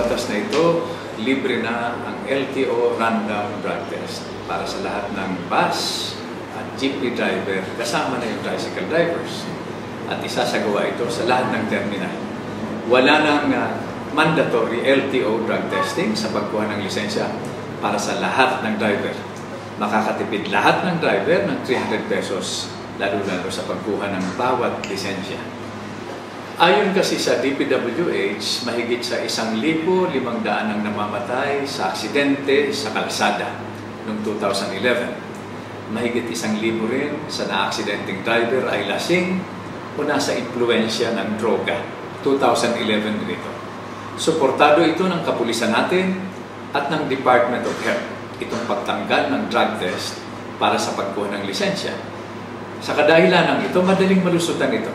batas na ito, libre na ang LTO random drug test para sa lahat ng bus at jeepney driver, kasama na yung tricycle drivers. At isasagawa ito sa lahat ng terminal. Wala nang mandatory LTO drug testing sa pagkuha ng lisensya para sa lahat ng driver. Makakatipid lahat ng driver ng 300 pesos, lalo-lalo sa pagkuha ng bawat lisensya. Ayon kasi sa DPWH, mahigit sa 1,500 ang namamatay sa aksidente sa kalsada noong 2011. Mahigit 1,000 rin sa naaksidenteng driver ay lasing o nasa impluensya ng droga. 2011 dito. Suportado ito ng kapulisan natin at ng Department of Health, itong pagtanggal ng drug test para sa pagkuha ng lisensya. Sa kadahilan ng ito, madaling malusutan ito.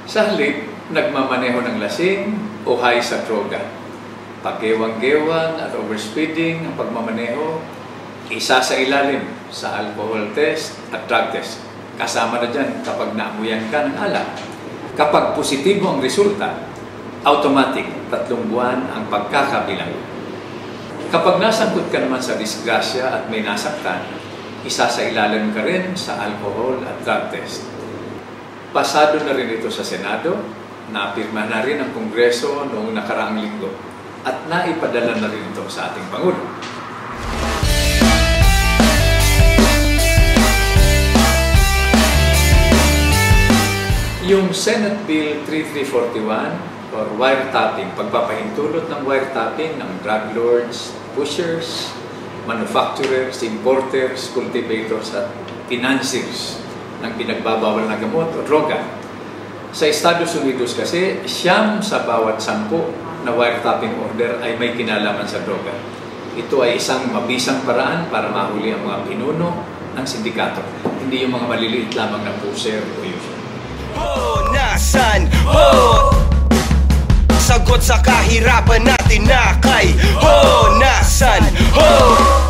Sa halip, nagmamaneho ng lasing o high sa droga. Pagkewang-gewang at overspeeding ang pagmamaneho, isa sa ilalim sa alcohol test at drug test. Kasama na dyan kapag naamuyan ka ng alak. Kapag positibo ang resulta, automatic 3 buwan ang pagkakabilang. Kapag nasangkot ka naman sa disgrasya at may nasaktan, isa sa ilalim ka rin sa alcohol at drug test. Pasado na rin ito sa Senado, napirma na rin ang Kongreso noong nakaraang linggo at naipadala na rin ito sa ating Pangulo. Yung Senate Bill 3341 or wiretapping, pagpapahintulot ng wiretapping ng drug lords, pushers, manufacturers, importers, cultivators at financiers ng pinagbabawal na gamot o droga. Sa Estados Unidos kasi, 9 sa bawat 10 na wiretapping order ay may kinalaman sa droga. Ito ay isang mabisang paraan para mahuli ang mga pinuno ng sindikato, hindi yung mga maliliit lamang na pusher o user. Oh, nasan? Oh! Sagot sa kahirapan natin na kay Oh, nasan? Oh!